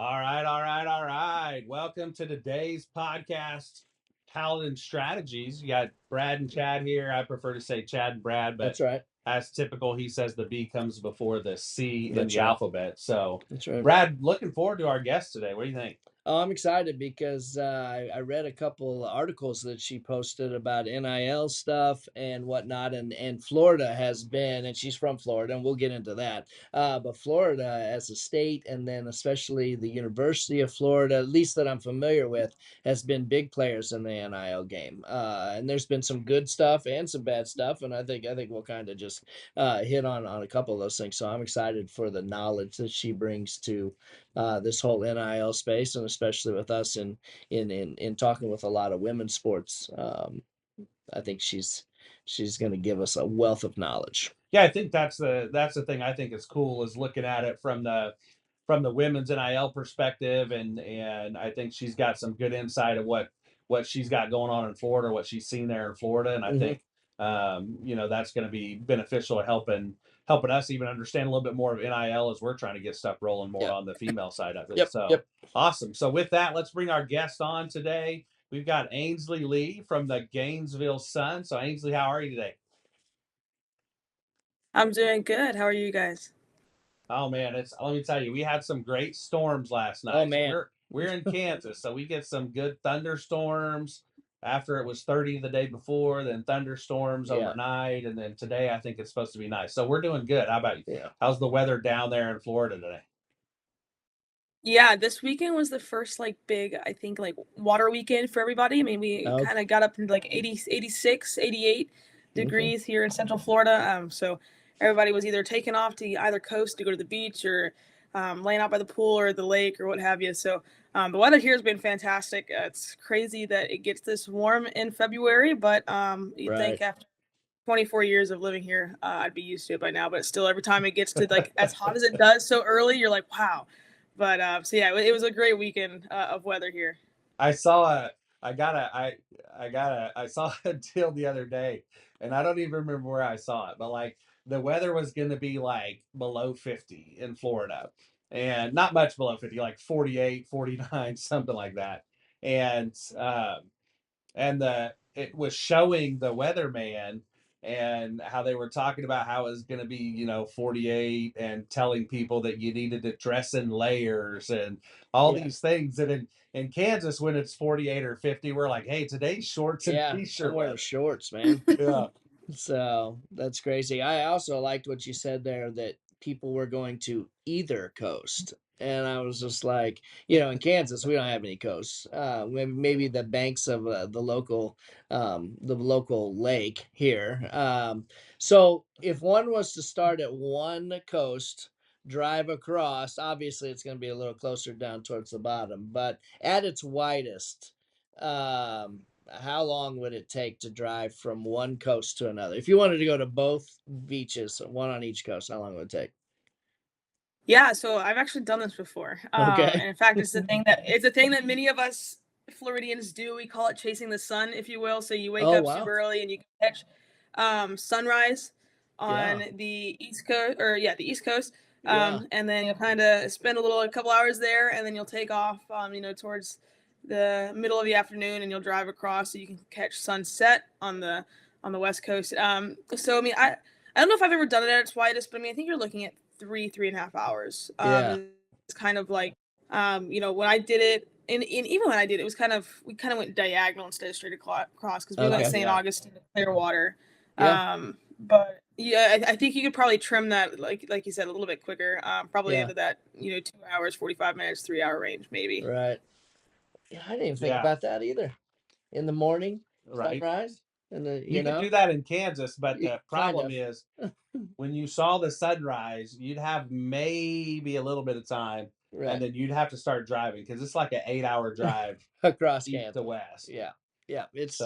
All right. Welcome to today's podcast, Paladin Strategies. You got Brad and Chad here. I prefer to say Chad and Brad, but That's right. as typical, he says the B comes before the C in That's the right. alphabet. So, That's right. Brad, looking forward to our guest today. What do you think? Oh, I'm excited because I read a couple articles that she posted about NIL stuff and whatnot, and Florida has been, and she's from Florida, and we'll get into that. But Florida as a state, and then especially the University of Florida, at least that I'm familiar with, has been big players in the NIL game. And there's been some good stuff and some bad stuff, and I think we'll kind of just hit on a couple of those things. So I'm excited for the knowledge that she brings to this whole NIL space, and especially with us in talking with a lot of women's sports. I think she's going to give us a wealth of knowledge. Yeah, I think that's the thing I think is cool is looking at it from the women's NIL perspective, and I think she's got some good insight of what she's got going on in Florida, what she's seen there in Florida, and I Mm-hmm. think that's going to be beneficial at helping us even understand a little bit more of NIL as we're trying to get stuff rolling more Yep. on the female side of it. Yep. So Yep. awesome. So with that, let's bring our guest on today. We've got Ainslie Lee from the Gainesville Sun. So Ainslie, how are you today? I'm doing good. How are you guys? Oh man, let me tell you, we had some great storms last night. Oh man. So we're in Kansas, so we get some good thunderstorms after it was 30 the day before, then thunderstorms overnight, and then today I think it's supposed to be nice. So we're doing good. How about you? Yeah. How's the weather down there in Florida today? Yeah, this weekend was the first big, I think, water weekend for everybody. I mean, we kind of got up into 80, 86, 88 degrees here in Central Florida. So everybody was either taking off to either coast to go to the beach or laying out by the pool or the lake or what have you. So the weather here has been fantastic. It's crazy that it gets this warm in February, but you'd think after 24 years of living here, I'd be used to it by now. But still, every time it gets to as hot as it does so early, you're like, wow. But so yeah, it was a great weekend of weather here. I saw I saw a deal the other day, and I don't even remember where I saw it, but the weather was going to be below 50 in Florida, and not much below 50, like 48, 49, something like that. And it was showing the weatherman and how they were talking about how it was going to be 48, and telling people that you needed to dress in layers and all these things. And in Kansas, when it's 48 or 50, we're like, hey, today's shorts and t-shirt. I'm wearing shorts, man. Yeah. So that's crazy. I also liked what you said there, that people were going to either coast. And I was just like, in Kansas, we don't have any coasts. Maybe the banks of the local lake here. So if one was to start at one coast, drive across, obviously it's going to be a little closer down towards the bottom, but at its widest, how long would it take to drive from one coast to another? If you wanted to go to both beaches, one on each coast, how long would it take? Yeah, so I've actually done this before. Okay. And in fact, it's a thing that many of us Floridians do. We call it chasing the sun, if you will. So you wake up super early and you catch sunrise on the East Coast, the East Coast. And then you'll kind of spend a couple hours there, and then you'll take off, towards the middle of the afternoon, and you'll drive across so you can catch sunset on the West Coast. So I mean, I don't know if I've ever done it at its widest, but I mean, I think you're looking at 3.5 hours. It's kind of like, when I did it, and even when I did it, we kind of went diagonal instead of straight across, because we went St. Augustine to Clearwater. But yeah, I think you could probably trim that, like you said, a little bit quicker. Probably into that 2 hours, 45 minutes, 3 hour range, maybe. Right. Yeah, I didn't even think about that either. In the morning, sunrise. And you can do that in Kansas, but the problem is when you saw the sunrise, you'd have maybe a little bit of time, and then you'd have to start driving, because it's like an 8-hour drive across east to west. Yeah, it's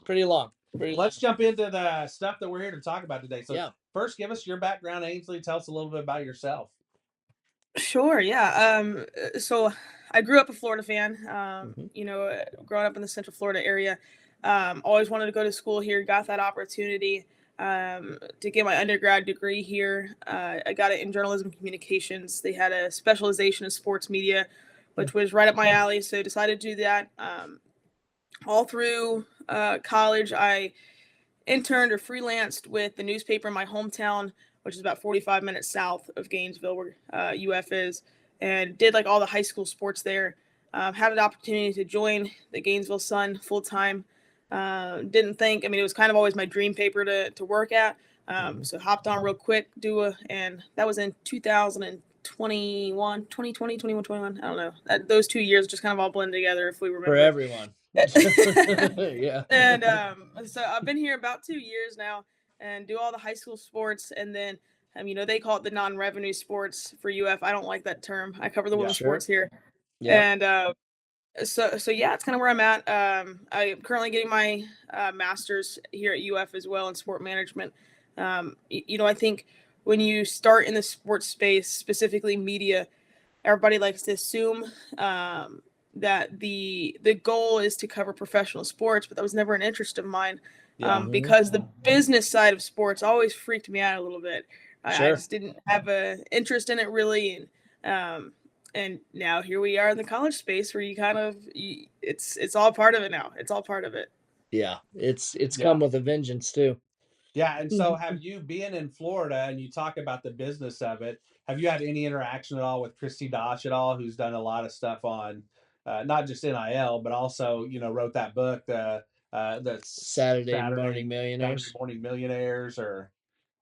pretty long. Let's jump into the stuff that we're here to talk about today. So first, give us your background, Ainslie. Tell us a little bit about yourself. Sure, yeah. So I grew up a Florida fan. Growing up in the Central Florida area, always wanted to go to school here. Got that opportunity. to get my undergrad degree here. I got it in journalism communications. They had a specialization in sports media, which was right up my alley. So I decided to do that. All through college, I interned or freelanced with the newspaper in my hometown, which is about 45 minutes south of Gainesville, where UF is, and did like all the high school sports there. Had an opportunity to join the Gainesville Sun full time. Didn't think, I mean, it was kind of always my dream paper to work at. So hopped on real quick, and that was in 2021, 2020, 21, 21. I don't know. Those 2 years just kind of all blend together if we remember. For everyone. Yeah. And so I've been here about 2 years now and do all the high school sports. And then, they call it the non-revenue sports for UF. I don't like that term. I cover the women's sports here. Yeah. And so yeah, it's kind of where I'm at. I'm currently getting my master's here at UF as well in sport management. I think when you start in the sports space, specifically media, everybody likes to assume that the goal is to cover professional sports, but that was never an interest of mine. Because the business side of sports always freaked me out a little bit. I just didn't have an interest in it really. And now here we are in the college space where it's all part of it now. It's all part of it. Yeah. It's come with a vengeance too. Yeah. And so have you been in Florida and you talk about the business of it? Have you had any interaction at all with Christy Dosh at all, who's done a lot of stuff on not just NIL, but also, wrote that book, the Saturday Morning Millionaires.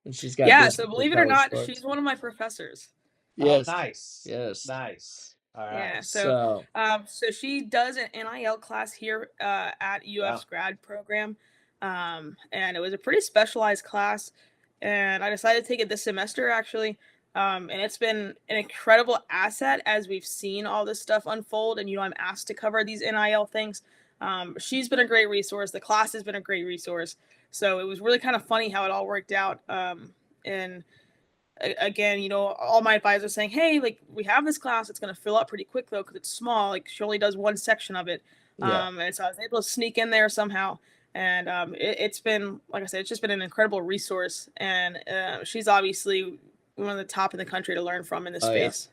And she's got so believe it or not, she's one of my professors. Yes. Oh, nice. Yes. Nice. All right. Yeah. So she does an NIL class here at UF's grad program. And it was a pretty specialized class. And I decided to take it this semester, actually. And it's been an incredible asset as we've seen all this stuff unfold. And, I'm asked to cover these NIL things. She's been a great resource. The class has been a great resource. So it was really kind of funny how it all worked out. And again, all my advisors saying, hey, like, we have this class. It's going to fill up pretty quick, though, because it's small. Like, she only does one section of it. And so I was able to sneak in there somehow. And it's been, like I said, it's just been an incredible resource. And she's obviously one of the top in the country to learn from in this space.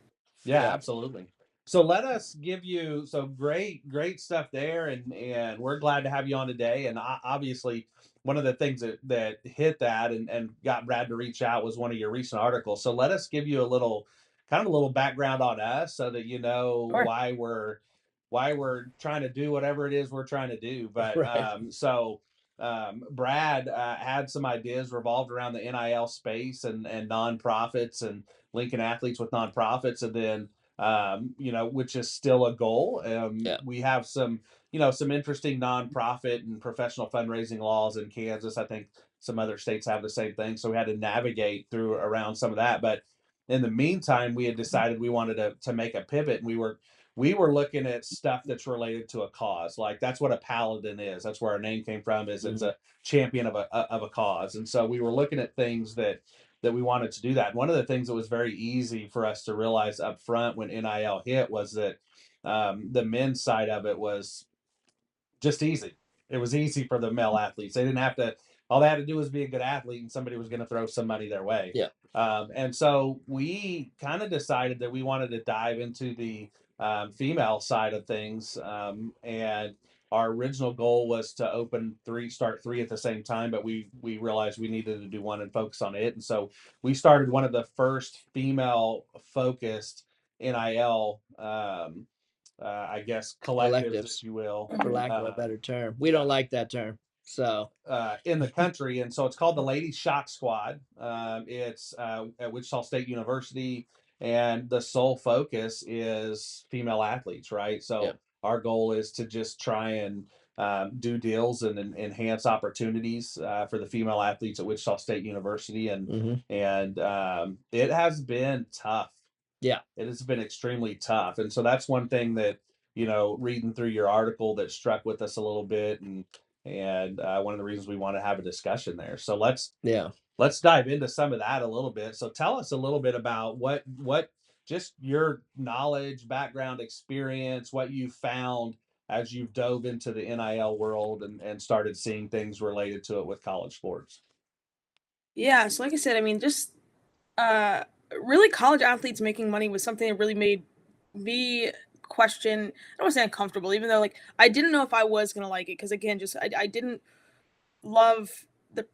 Yeah, absolutely. So let us give you great stuff there. And we're glad to have you on today. And obviously, one of the things that hit that and got Brad to reach out was one of your recent articles. So let us give you a little background on us so that you know why we're trying to do whatever it is we're trying to do. But Brad had some ideas revolved around the NIL space and nonprofits and linking athletes with nonprofits, and then which is still a goal. We have some interesting nonprofit and professional fundraising laws in Kansas. I think some other states have the same thing. So we had to navigate through around some of that. But in the meantime, we had decided we wanted to make a pivot, and we were looking at stuff that's related to a cause. Like, that's what a paladin is. That's where our name came from, is it's a champion of a cause. And so we were looking at things that we wanted to do that. One of the things that was very easy for us to realize up front when NIL hit was that the men's side of it was just easy. It was easy for the male athletes. They didn't have to, all they had to do was be a good athlete and somebody was going to throw some money their way. Yeah. And so we kind of decided that we wanted to dive into the female side of things. And our original goal was to start three at the same time, but we realized we needed to do one and focus on it. And so we started one of the first female focused NIL, I guess, collectives, if you will, for lack of a better term. We don't like that term. So in the country. And so it's called the Ladies Shock Squad. It's at Wichita State University, and the sole focus is female athletes, right? So our goal is to just try and do deals and enhance opportunities for the female athletes at Wichita State University. And it has been tough. Yeah, it has been extremely tough. And so that's one thing that, reading through your article, that struck with us a little bit. And one of the reasons we want to have a discussion there. So let's dive into some of that a little bit. So tell us a little bit about what just your knowledge, background, experience, what you found as you've dove into the NIL world and started seeing things related to it with college sports. Yeah, so like I said, I mean, just really college athletes making money was something that really made me question. I don't want to say uncomfortable, even though like I didn't know if I was gonna like it because again, just I didn't love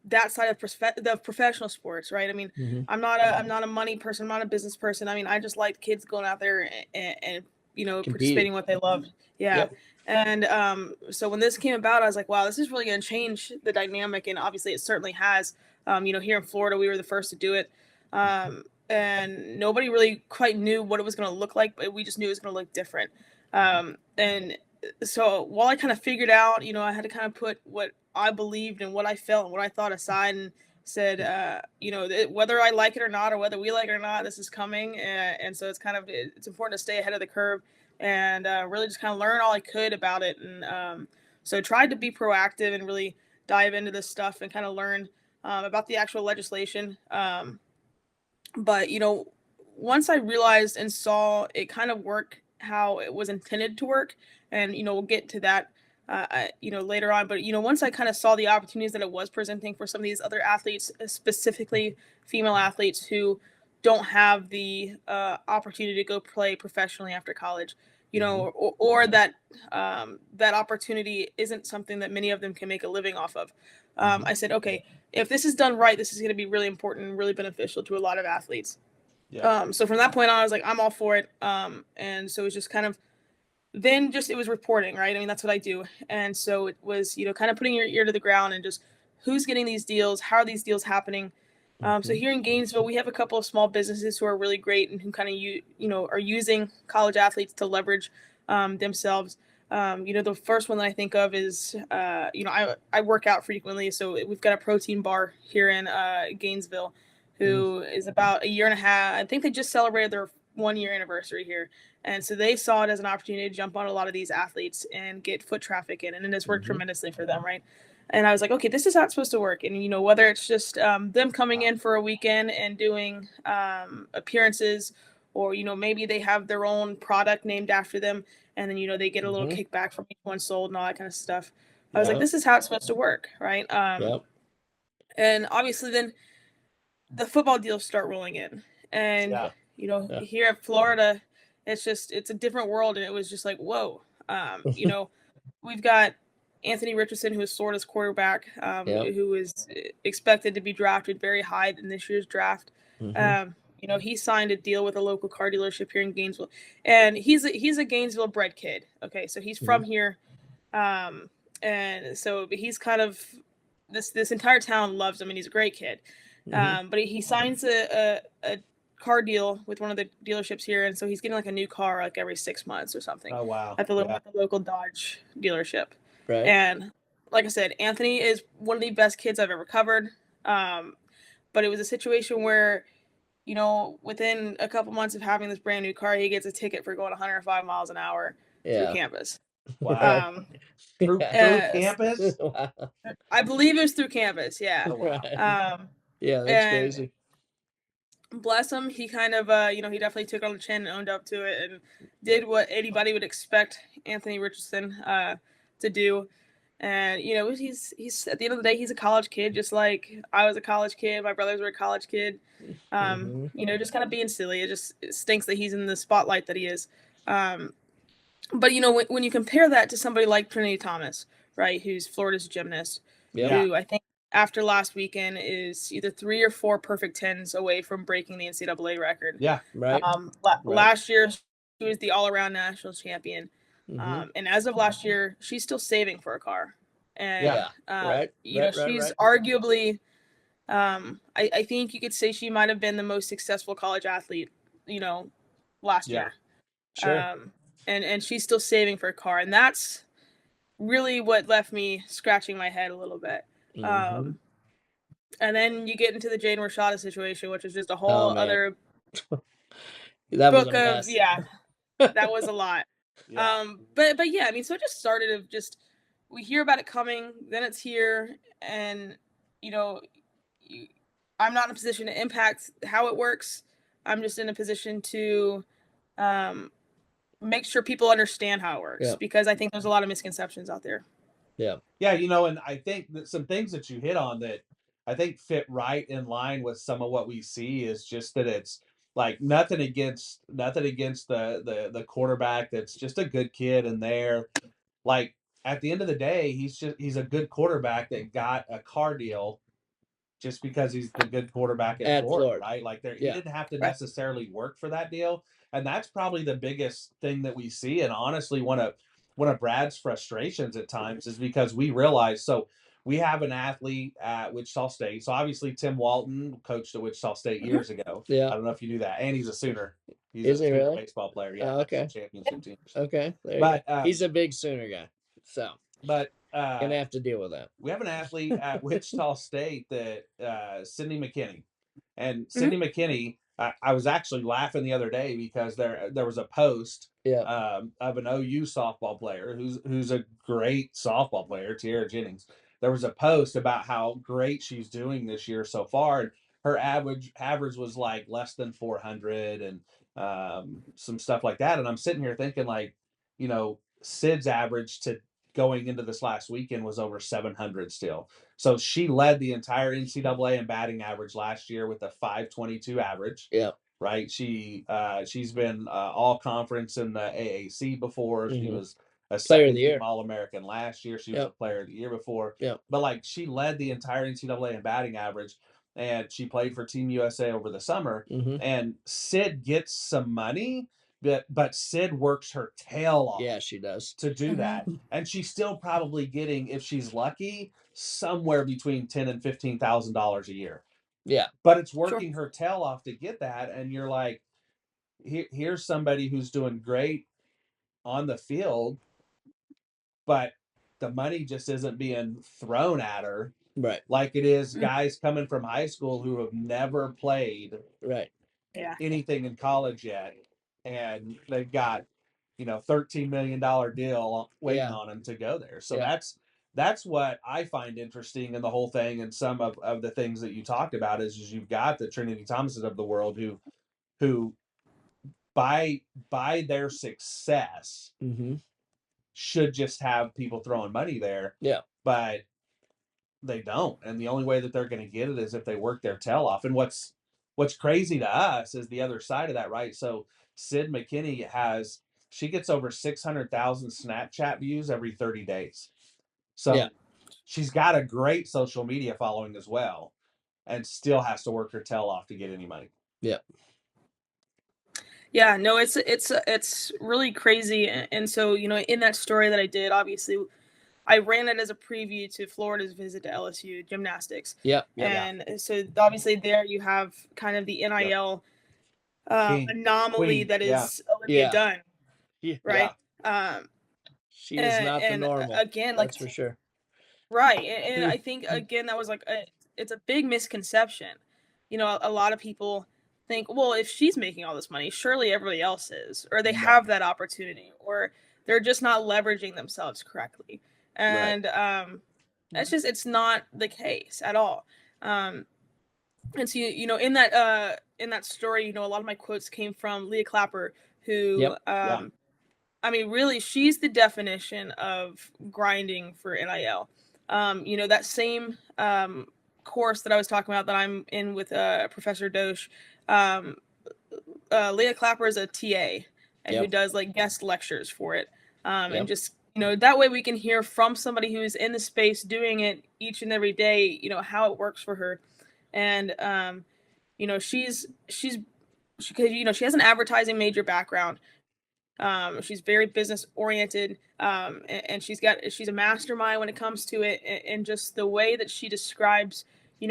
that side of the professional sports, right? I mean, I'm not a money person, I'm not a business person. I mean, I just like kids going out there and participating in what they love. Yeah. Yep. And so when this came about, I was like, wow, this is really going to change the dynamic, and obviously it certainly has. Here in Florida, we were the first to do it. And nobody really quite knew what it was going to look like, but we just knew it was going to look different. And so while I kind of figured out, I had to kind of put what I believed and what I felt and what I thought aside, and said, whether I like it or not, or whether we like it or not, this is coming. And so it's important to stay ahead of the curve and really just kind of learn all I could about it. And so tried to be proactive and really dive into this stuff and kind of learn about the actual legislation. But once I realized and saw it kind of work how it was intended to work, and we'll get to that later on. But once I kind of saw the opportunities that it was presenting for some of these other athletes, specifically female athletes who don't have the opportunity to go play professionally after college, or that that opportunity isn't something that many of them can make a living off of. I said, okay, if this is done right, this is going to be really important and really beneficial to a lot of athletes. Yeah. So from that point on, I was like, I'm all for it. And so it was just kind of, then just, it was reporting, right? I mean, that's what I do. And so it was, kind of putting your ear to the ground and just who's getting these deals, how are these deals happening? So here in Gainesville, we have a couple of small businesses who are really great and who kind of, are using college athletes to leverage themselves. The first one that I think of is, I work out frequently. So we've got a protein bar here in Gainesville who is about a year and a half. I think they just celebrated their 1-year anniversary here. And so they saw it as an opportunity to jump on a lot of these athletes and get foot traffic in. And it has worked tremendously for them, right? And I was like, okay, this is how it's supposed to work. And, whether it's just them coming in for a weekend and doing appearances, or, maybe they have their own product named after them, and then, they get a little kickback from each one sold and all that kind of stuff. I was like, this is how it's supposed to work, right? And obviously then the football deals start rolling in. And, here at Florida, it's a different world. And it was just like, whoa, we've got Anthony Richardson, who is Florida's quarterback, who is expected to be drafted very high in this year's draft. He signed a deal with a local car dealership here in Gainesville, and he's a Gainesville bred kid. Okay, so he's from here, and so he's kind of this entire town loves him, and he's a great kid. But he signs a car deal with one of the dealerships here, and so he's getting like a new car like every 6 months or something. Oh wow! At the local Dodge dealership. Right. And like I said, Anthony is one of the best kids I've ever covered. But it was a situation where, within a couple months of having this brand new car, he gets a ticket for going 105 miles an hour through campus. Wow. Through campus? I believe it was through campus. Yeah. Oh, wow. Yeah, that's crazy. Bless him. He kind of, he definitely took it on the chin and owned up to it and did what anybody would expect Anthony Richardson to do. And, he's at the end of the day, he's a college kid, just like I was a college kid. My brothers were a college kid. Just kind of being silly. It stinks that he's in the spotlight that he is. But, when you compare that to somebody like Trinity Thomas, right, who's Florida's gymnast, who I think after last weekend is either 3 or 4 perfect 10s away from breaking the NCAA record. Yeah, right. Last year, she was the all-around national champion. And as of last year, she's still saving for a car. And, she's arguably, I think you could say she might have been the most successful college athlete, last year. Sure. And she's still saving for a car. And that's really what left me scratching my head a little bit. And then you get into the Jane Rashada situation, which is just a whole other book of, that was a lot. But yeah, I mean, so it just started of just, we hear about it coming, then it's here, and, I'm not in a position to impact how it works. I'm just in a position to make sure people understand how it works, because I think there's a lot of misconceptions out there. Yeah, and I think that some things that you hit on that I think fit right in line with some of what we see is just that it's like nothing against the quarterback that's just a good kid in there. Like at the end of the day, he's a good quarterback that got a car deal just because he's the good quarterback at Florida, right? Like he didn't have to necessarily work for that deal. And that's probably the biggest thing that we see. And honestly, one of Brad's frustrations at times is because we realize, so we have an athlete at Wichita State. So obviously Tim Walton coached at Wichita State years ago. Yeah. I don't know if you knew that. And he's a Sooner. He's Is a he Sooner really? baseball player. Yeah. Okay. Championship teams. Okay. There you But go. He's a big Sooner guy. So but gonna have to deal with that. We have an athlete at Wichita State that Sydney McKinney. And Sydney McKinney, I was actually laughing the other day because there was a post of an OU softball player who's a great softball player, Tiara Jennings. There was a post about how great she's doing this year so far, and her average was like less than 400 and some stuff like that. And I'm sitting here thinking, like, Sid's average to going into this last weekend was over 700 still. So she led the entire NCAA in batting average last year with a 522 average. Yeah. Right. She's been all conference in the AAC before. She was a second team All-American last year. She was a player of the year before. Yeah. But like she led the entire NCAA in batting average, and she played for Team USA over the summer. And Sid gets some money, but Sid works her tail off. Yeah, she does. To do that. And she's still probably getting, if she's lucky, somewhere between $10,000 and $15,000 a year. Yeah. But it's working her tail off to get that. And you're like, here's somebody who's doing great on the field, but the money just isn't being thrown at her. Right. Like it is guys coming from high school who have never played anything in college yet. And they've got, $13 million deal waiting on them to go there. So that's what I find interesting in the whole thing. And some of the things that you talked about is you've got the Trinity Thomases of the world who by their success should just have people throwing money there. Yeah. But they don't. And the only way that they're going to get it is if they work their tail off. And what's crazy to us is the other side of that, right? So Sid McKinney she gets over 600,000 Snapchat views every 30 days. So she's got a great social media following as well, and still has to work her tail off to get any money. Yeah. Yeah, no, it's really crazy. And so, in that story that I did, obviously I ran it as a preview to Florida's visit to LSU gymnastics. Yeah. And so obviously there you have kind of the NIL anomaly that is Olivia Dunn. Yeah. Right. She is not the normal. Again, that's for sure. Right. And I think again that was like it's a big misconception. A lot of people think, well, if she's making all this money, surely everybody else is, or they have that opportunity, or they're just not leveraging themselves correctly. And it's not the case at all. And so in that story, a lot of my quotes came from Leah Clapper, who I mean, really, she's the definition of grinding for NIL. That same course that I was talking about that I'm in with Professor Dosh, Leah Clapper is a TA and who does like guest lectures for it. And just, that way we can hear from somebody who's in the space doing it each and every day, how it works for her. And, she has an advertising major background. She's very business oriented, and she's a mastermind when it comes to it, and just the way that she describes,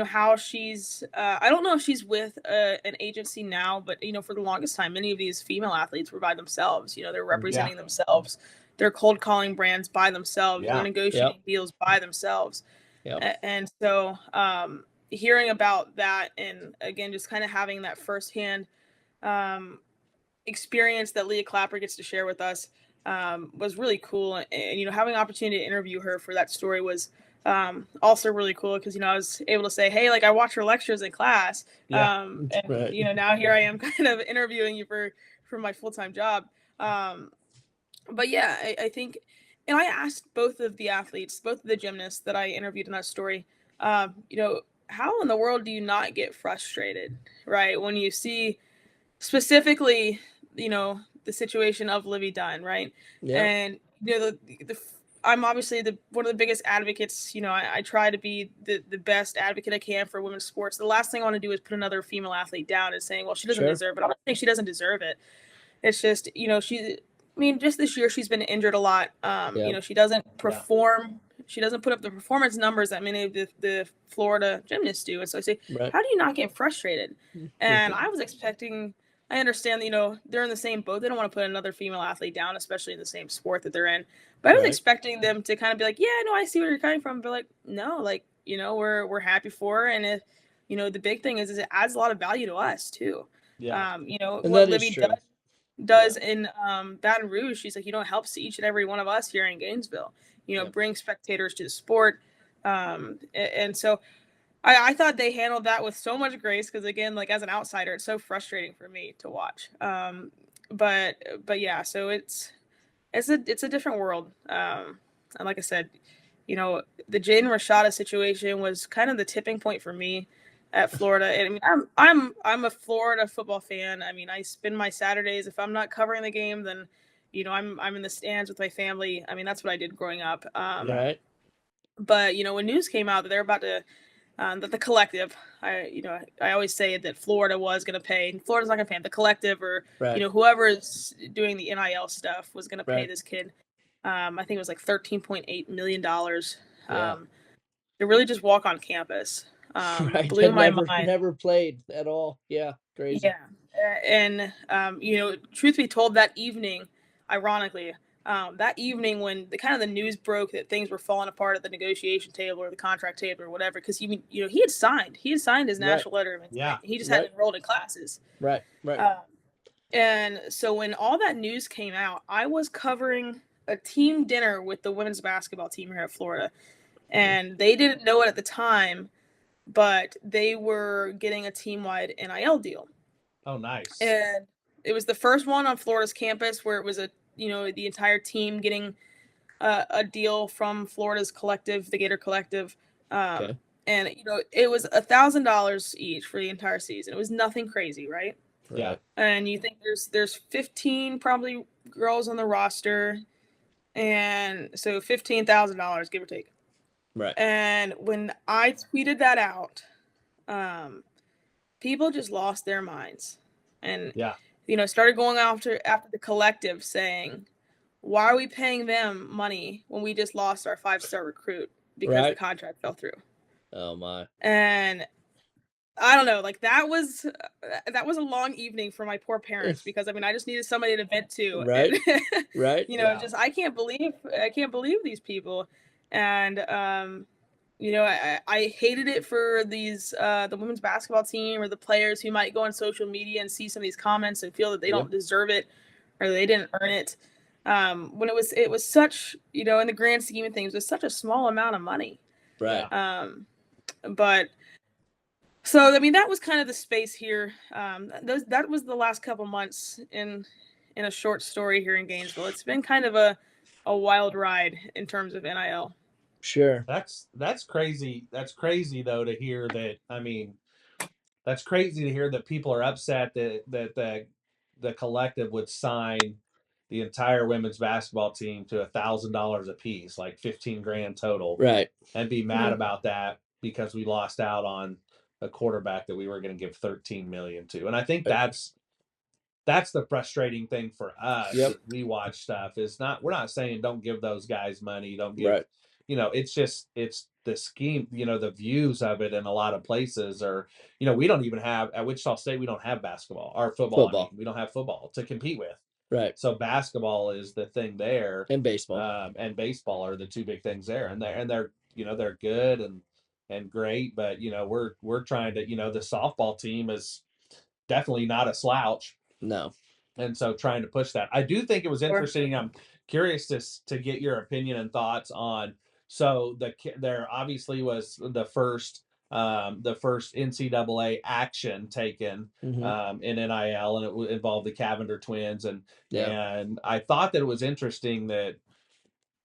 how she's, I don't know if she's with an agency now, but, for the longest time, many of these female athletes were by themselves, they're representing themselves, they're cold calling brands by themselves, they're negotiating deals by themselves. And so, hearing about that, and again, just kind of having that firsthand, experience that Leah Clapper gets to share with us was really cool. And having an opportunity to interview her for that story was also really cool, because I was able to say, hey, like, I watch her lectures in class, and now here I am kind of interviewing you for my full-time job. But yeah, I think, and I asked both of the athletes, both of the gymnasts that I interviewed in that story, how in the world do you not get frustrated, right? When you see specifically, the situation of Livy Dunn, right? Yeah. And I'm obviously one of the biggest advocates. I try to be the best advocate I can for women's sports. The last thing I want to do is put another female athlete down and saying, well, she doesn't deserve it. I don't think she doesn't deserve it. It's just, just this year she's been injured a lot. She doesn't perform. She doesn't put up the performance numbers that many of the Florida gymnasts do. And so I say, how do you not get frustrated? And I was expecting, I understand, they're in the same boat. They don't want to put another female athlete down, especially in the same sport that they're in. But I was expecting them to kind of be like, yeah, no, I see where you're coming from. But like, no, like, we're happy for her. And if, the big thing is it adds a lot of value to us too. Yeah. What Livy does in Baton Rouge, she's like, helps each and every one of us here in Gainesville, bring spectators to the sport. And so I thought they handled that with so much grace, because again, like as an outsider, it's so frustrating for me to watch. But yeah, so it's a different world. And like I said, the Jaden Rashada situation was kind of the tipping point for me at Florida. And I mean, I'm a Florida football fan. I mean, I spend my Saturdays, if I'm not covering the game, then I'm in the stands with my family. I mean, that's what I did growing up. Right. But when news came out that they're about to that the collective, I always say that Florida was going to pay. Florida's not going to pay. The collective, or whoever is doing the NIL stuff, was going to pay this kid. I think it was like $13.8 million to really just walk on campus. Blew my mind. Never played at all. Yeah, crazy. Yeah, and truth be told, that evening, ironically, that evening when the news broke that things were falling apart at the negotiation table or the contract table or whatever, because he had signed his national letter. Yeah, he just hadn't enrolled in classes. Right. And so when all that news came out, I was covering a team dinner with the women's basketball team here at Florida, and they didn't know it at the time, but they were getting a team-wide NIL deal. Oh, nice. And it was the first one on Florida's campus where it was the entire team getting a deal from Florida's collective, the Gator Collective. And it was $1,000 each for the entire season. It was nothing crazy, right? Yeah. And you think there's 15 probably girls on the roster, and so $15,000, give or take. Right. And when I tweeted that out, people just lost their minds, and started going after the collective, saying, why are we paying them money when we just lost our 5-star recruit because the contract fell through? Oh my. And I don't know, like that was a long evening for my poor parents, because I mean, I just needed somebody to vent to. Right. And, Right. Just I can't believe these people. And I hated it for these the women's basketball team or the players who might go on social media and see some of these comments and feel that they don't deserve it or they didn't earn it. When it was such, in the grand scheme of things, it was such a small amount of money. Right. But so, I mean, that was kind of the space here. That was the last couple months in a short story here in Gainesville. It's been kind of a wild ride in terms of NIL. Sure. That's crazy. That's crazy though to hear that. I mean, that's crazy to hear that people are upset that the collective would sign the entire women's basketball team to $1,000 a piece, like 15 grand total. Right. And be mad about that because we lost out on a quarterback that we were going to give 13 million to. And I think that's the frustrating thing for us. We watch stuff we're not saying don't give those guys money. Don't give, it's the scheme, the views of it in a lot of places are, we don't even have at Wichita State, we don't have basketball or football. I mean, we don't have football to compete with. Right. So basketball is the thing there. And baseball. And baseball are the two big things there. And they're they're good and great, but we're trying to, the softball team is definitely not a slouch. No. And so trying to push that. I do think it was interesting. I'm curious to get your opinion and thoughts on, so there obviously was the first NCAA action taken in NIL, and it involved the Cavender twins. And I thought that it was interesting that,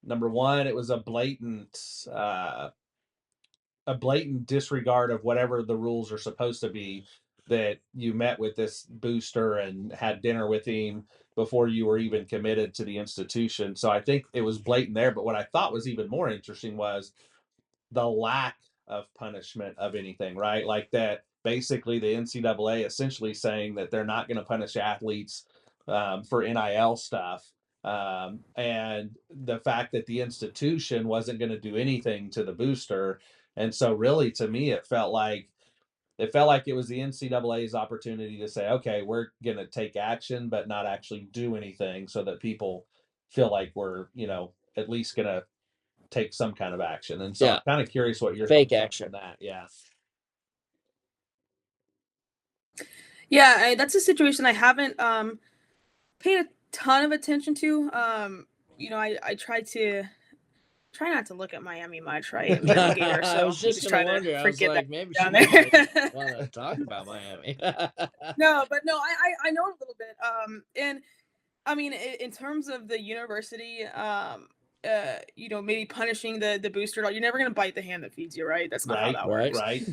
number one, it was a blatant a blatant disregard of whatever the rules are supposed to be, that you met with this booster and had dinner with him before you were even committed to the institution. So I think it was blatant there. But what I thought was even more interesting was the lack of punishment of anything, right? Like that basically the NCAA essentially saying that they're not going to punish athletes for NIL stuff. And the fact that the institution wasn't going to do anything to the booster. And so really to me, it felt like it was the NCAA's opportunity to say, okay, we're going to take action, but not actually do anything, so that people feel like we're, at least going to take some kind of action. And so I'm kind of curious what your fake action on that. Yeah. Yeah, that's a situation I haven't paid a ton of attention to. I try not to look at Miami much, right? I'm a Gator, so I was just gonna wonder. I was like, maybe she doesn't want to talk about Miami. No, I know a little bit. And I mean, in terms of the university, maybe punishing the booster, you're never gonna bite the hand that feeds you, right? That's not how that works. Right.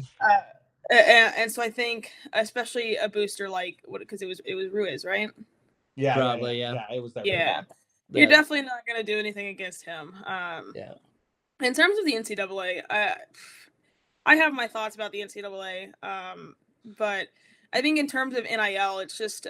And so I think, especially a booster because it was Ruiz, right? Yeah, probably, yeah. It was that. Yeah. You're definitely not going to do anything against him. In terms of the NCAA, I have my thoughts about the NCAA, but I think in terms of NIL, it's just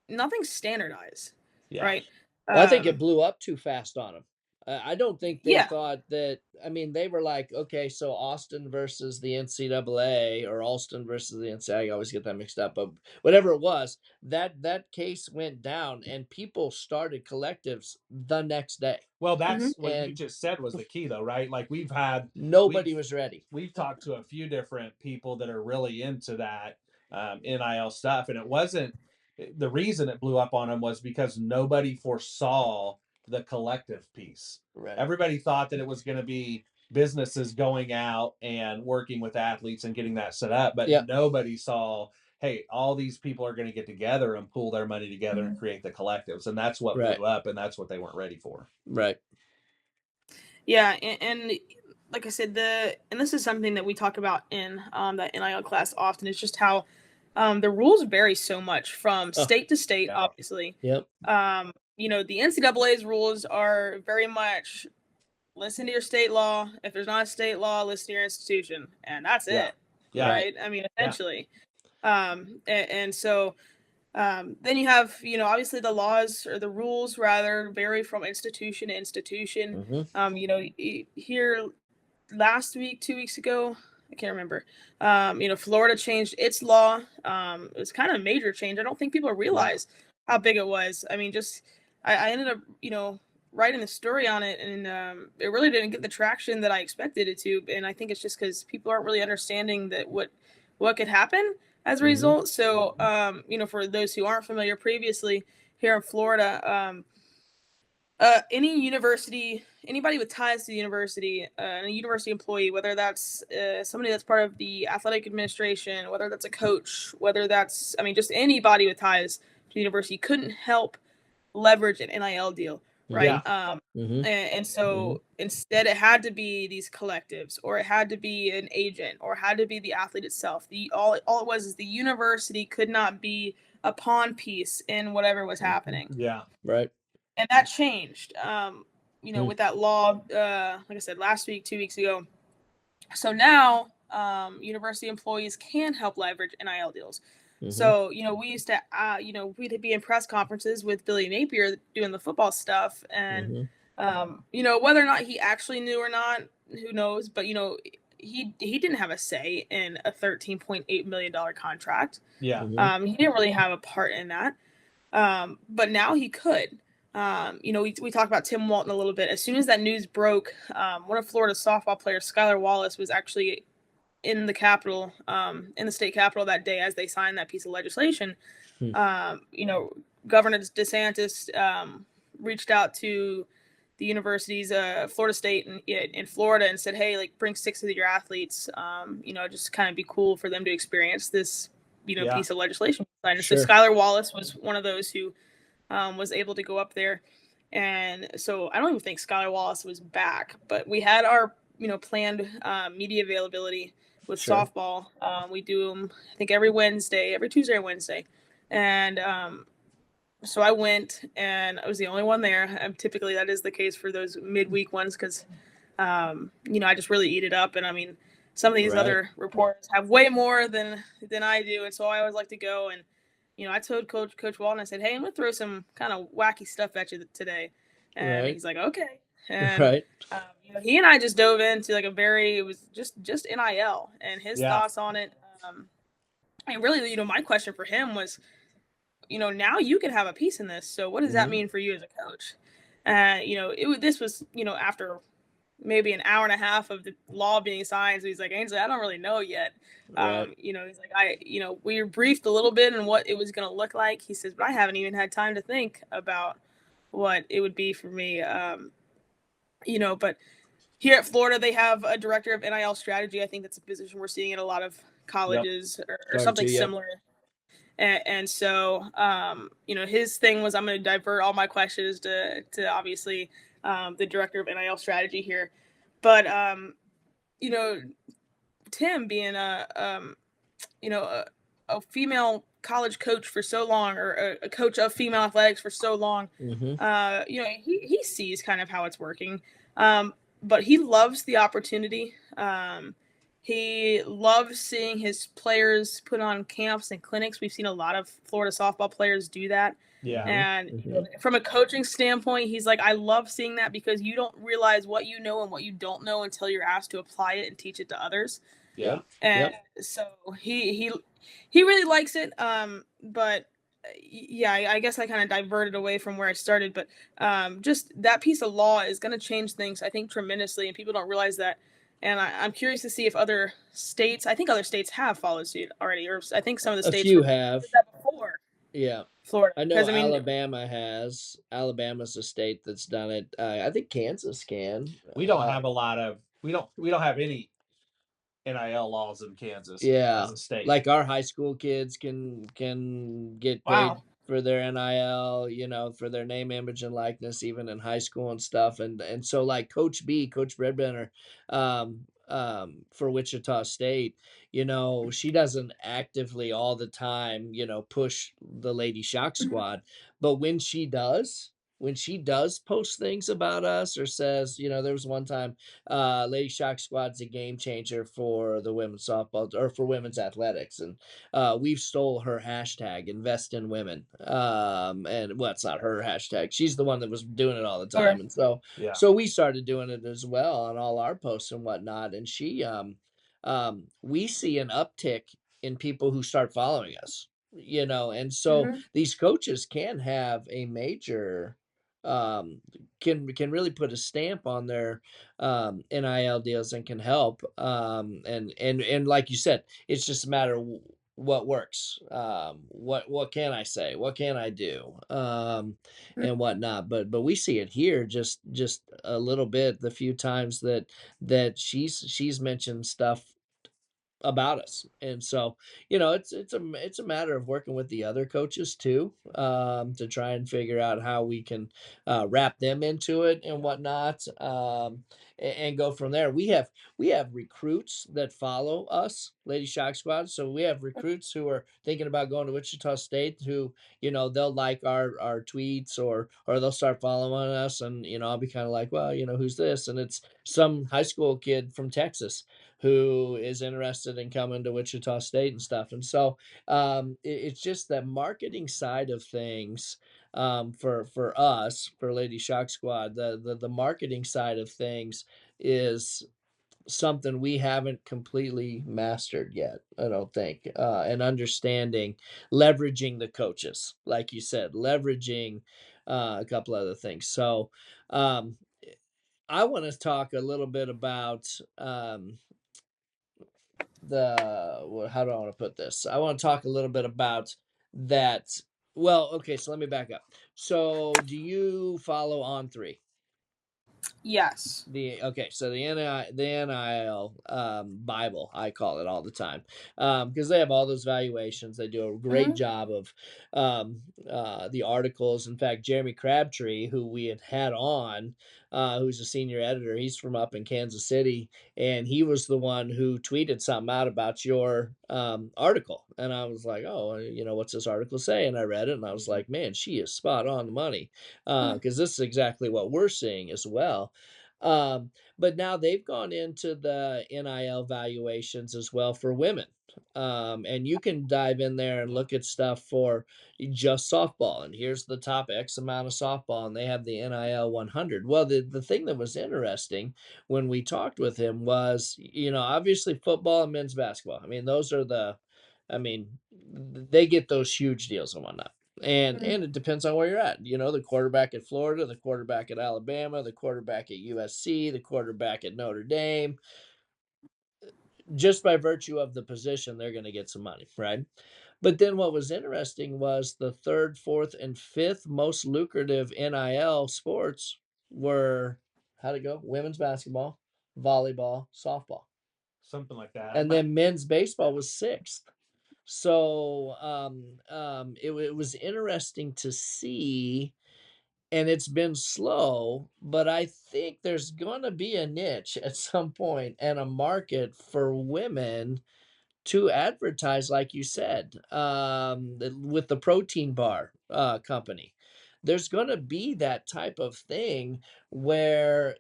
nothing standardized, right? Well, I think it blew up too fast on them. I don't think they thought that. I mean, they were like, okay, so Austin versus the NCAA, or Alston versus the NCAA. I always get that mixed up, but whatever it was, that case went down, and people started collectives the next day. Well, that's what you just said was the key, though, right? Like nobody was ready. We've talked to a few different people that are really into that NIL stuff, and it wasn't. The reason it blew up on them was because nobody foresaw the collective piece. Right. Everybody thought that it was going to be businesses going out and working with athletes and getting that set up, but nobody saw, hey, all these people are going to get together and pool their money together and create the collectives. And that's what blew up, and that's what they weren't ready for. Right. Yeah. And like I said, and this is something that we talk about in that NIL class often, is just how the rules vary so much from state to state, obviously. Yep. The NCAA's rules are very much listen to your state law. If there's not a state law, listen to your institution, and that's it. Yeah. Right. I mean, essentially. And so then you have, obviously the laws, or the rules rather, vary from institution to institution. Here last week, 2 weeks ago, I can't remember. Florida changed its law. It was kind of a major change. I don't think people realize how big it was. I mean, I ended up, writing the story on it, and it really didn't get the traction that I expected it to. And I think it's just because people aren't really understanding that what could happen as a result. So, for those who aren't familiar, previously here in Florida, anybody with ties to the university, and a university employee, whether that's somebody that's part of the athletic administration, whether that's a coach, whether that's, just anybody with ties to the university, couldn't help leverage an NIL deal, right? And so instead it had to be these collectives, or it had to be an agent, or it had to be the athlete itself. All it was is the university could not be a pawn piece in whatever was happening. Yeah. Right. And that changed, with that law, like I said, last week, 2 weeks ago. So now university employees can help leverage NIL deals. So, we used to, we'd be in press conferences with Billy Napier doing the football stuff. And, whether or not he actually knew or not, who knows? But, he didn't have a say in a $13.8 million contract. Yeah. He didn't really have a part in that. But now he could. We talked about Tim Walton a little bit. As soon as that news broke, one of Florida's softball players, Skylar Wallace, was actually in the Capitol, in the state Capitol that day as they signed that piece of legislation. Governor DeSantis reached out to the universities, Florida State in Florida, and said, hey, bring 6 of your athletes, just kind of be cool for them to experience this, piece of legislation. And so Skylar Wallace was one of those who was able to go up there. And so I don't even think Skylar Wallace was back, but we had our planned media availability with softball. We do them, I think, every Tuesday or Wednesday. And so I went, and I was the only one there. Typically, that is the case for those midweek ones because, I just really eat it up. And I mean, some of these other reporters have way more than I do, and so I always like to go. And I told Coach Walton, I said, "Hey, I'm gonna throw some kind of wacky stuff at you today," and he's like, "Okay." And he and I just dove into like it was just NIL and his thoughts on it. And really, my question for him was, now you can have a piece in this. So what does that mean for you as a coach? This was, after maybe an hour and a half of the law being signed. So he's like, Ainslie, I don't really know yet. He's like, we were briefed a little bit on what it was going to look like. He says, but I haven't even had time to think about what it would be for me. But here at Florida, they have a director of NIL strategy. I think that's a position we're seeing in a lot of colleges or something similar. And so, his thing was, I'm going to divert all my questions to obviously the director of NIL strategy here. But, Tim being a female college coach for so long, or a coach of female athletics for so long, he sees kind of how it's working. But he loves the opportunity. He loves seeing his players put on camps and clinics. We've seen a lot of Florida softball players do that. Yeah. And from a coaching standpoint, he's like, I love seeing that because you don't realize what you know and what you don't know until you're asked to apply it and teach it to others. Yeah. And so he really likes it. But I guess I kind of diverted away from where I started. But just that piece of law is going to change things, I think, tremendously. And people don't realize that. And I'm curious to see if other states, I think other states have followed suit already, or I think some of the states have that before. Yeah. Florida. I know Alabama has. Alabama's a state that's done it. I think Kansas can. We don't have a lot of, we don't have any NIL laws in Kansas as a state. Like our high school kids can get paid for their NIL, for their name, image, and likeness, even in high school and stuff. And so like Coach Redbrenner, for Wichita State, she doesn't actively all the time, push the Lady Shock Squad, but when she does post things about us or says, there was one time, Lady Shock Squad's a game changer for the women's softball or for women's athletics. And we've stole her hashtag, invest in women. And well, it's not her hashtag. She's the one that was doing it all the time. And so we started doing it as well on all our posts and whatnot. And she, we see an uptick in people who start following us, and so these coaches can have a major, can really put a stamp on their NIL deals and can help. And like you said, it's just a matter of what works. What can I say? What can I do? And whatnot. But we see it here just a little bit. The few times that she's mentioned stuff about us. And so, it's a matter of working with the other coaches too, to try and figure out how we can wrap them into it and whatnot, and go from there. We have recruits that follow us, Lady Shock Squad. So we have recruits who are thinking about going to Wichita State who, they'll like our tweets or they'll start following us, and I'll be kind of like, well, who's this? And it's some high school kid from Texas who is interested in coming to Wichita State and stuff. And so it's just that marketing side of things, for us, for Lady Shock Squad, the marketing side of things is something we haven't completely mastered yet, I don't think, and understanding, leveraging the coaches, like you said, leveraging a couple other things. So I want to talk a little bit about how do I want to put this? I want to talk a little bit about that. Well, okay, so let me back up. So do you follow On3? Yes. So the NIL Bible, I call it all the time, because they have all those valuations. They do a great job of the articles. In fact, Jeremy Crabtree, who we had on who's a senior editor. He's from up in Kansas City, and he was the one who tweeted something out about your article. And I was like, oh, what's this article say? And I read it, and I was like, man, she is spot on the money, because this is exactly what we're seeing as well. But now they've gone into the NIL valuations as well for women. And you can dive in there and look at stuff for just softball. And here's the top X amount of softball, and they have the NIL 100. Well, the thing that was interesting when we talked with him was, obviously football and men's basketball. I mean, they get those huge deals and whatnot. And it depends on where you're at. The quarterback at Florida, the quarterback at Alabama, the quarterback at USC, the quarterback at Notre Dame. Just by virtue of the position, they're going to get some money, right? But then what was interesting was the third, fourth, and fifth most lucrative NIL sports were, how'd it go? Women's basketball, volleyball, softball. Something like that. And then men's baseball was sixth. So it was interesting to see, and it's been slow, but I think there's going to be a niche at some point and a market for women to advertise, like you said, with the protein bar company. There's going to be that type of thing where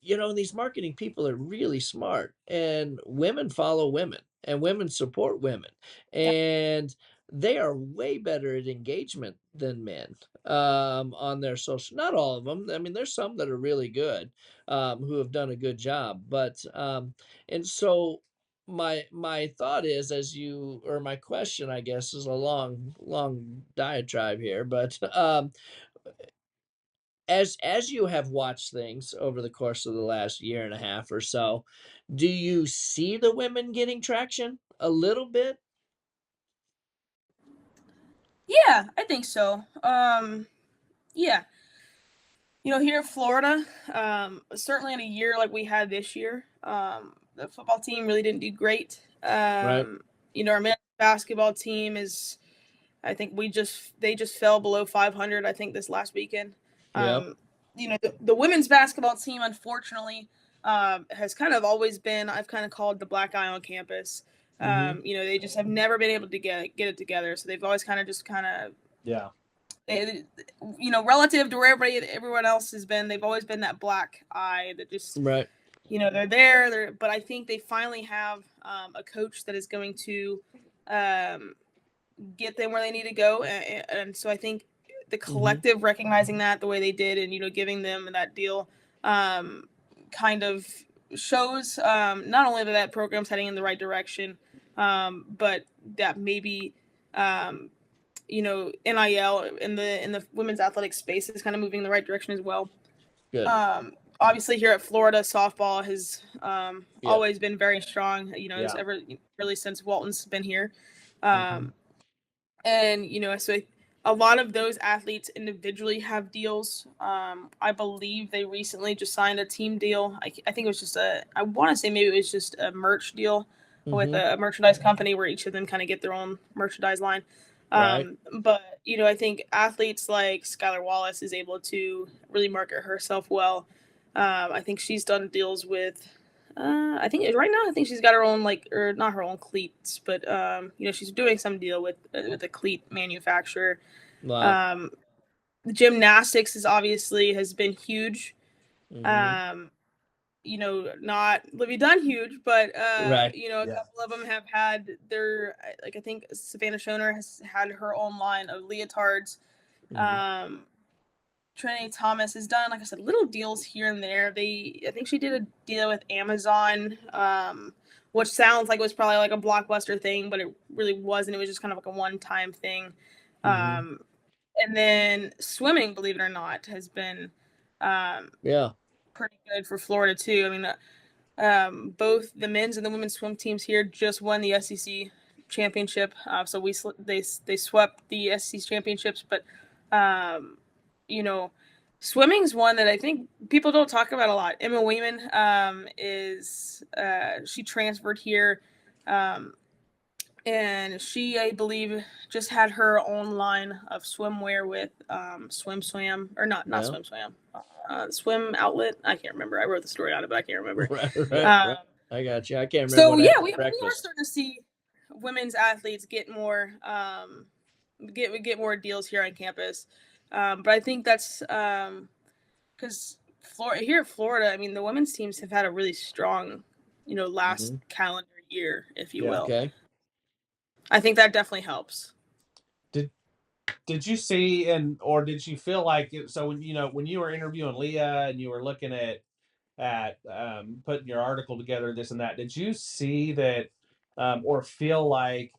these marketing people are really smart, and women follow women and women support women, and they are way better at engagement than men on their social. Not all of them. I mean, there's some that are really good, who have done a good job, but and so my thought is, or my question, I guess, is a long diatribe here, but as you have watched things over the course of the last year and a half or so, do you see the women getting traction a little bit? Yeah, I think so. Yeah. Here in Florida, certainly in a year like we had this year, the football team really didn't do great. Right. Our men's basketball team I think they just fell below 500, I think, this last weekend. Yep. The women's basketball team, unfortunately, has kind of always been, I've kind of called the black eye on campus. They just have never been able to get it together. So they've always yeah. Relative to where everyone else has been, they've always been that black eye that just, right. They're there. But I think they finally have a coach that is going to get them where they need to go. And so I think the collective recognizing that the way they did, and, giving them that deal kind of shows not only that program's heading in the right direction, but that maybe NIL in the women's athletic space is kind of moving in the right direction as well. Good. Obviously here at Florida, softball has always been very strong, really since Walton's been here. And, so a lot of those athletes individually have deals. I believe they recently just signed a team deal. I think it was just I want to say maybe it was just a merch deal with a merchandise company where each of them kind of get their own merchandise line. Right. But, I think athletes like Skylar Wallace is able to really market herself well. I think she's done deals with, I think right now, I think she's got her own, or not her own cleats, but, she's doing some deal with a cleat manufacturer. Wow. Gymnastics has been huge. Not Livy Dunn huge, but, right. a couple of them have had their, I think Savannah Schoner has had her own line of leotards. Trinity Thomas has done, like I said, little deals here and there. I think she did a deal with Amazon, which sounds like it was probably like a blockbuster thing, but it really wasn't. It was just kind of like a one-time thing. And then swimming, believe it or not, has been pretty good for Florida too. I mean, both the men's and the women's swim teams here just won the SEC championship. So they swept the SEC championships, but swimming's one that I think people don't talk about a lot. Emma Wayman she transferred here, and she, I believe, just had her own line of swimwear with Swim, or not Swim Swam. swim outlet. I can't remember. I wrote the story on it, but I can't remember. Right. I got you. I can't remember. So yeah, we are starting to see women's athletes get more get more deals here on campus. But I think that's because here in Florida, I mean, the women's teams have had a really strong, last calendar year, if you will. Okay. I think that definitely helps. Did you see or did you feel like so when you were interviewing Leah and you were looking at putting your article together, this and that, did you see that or feel like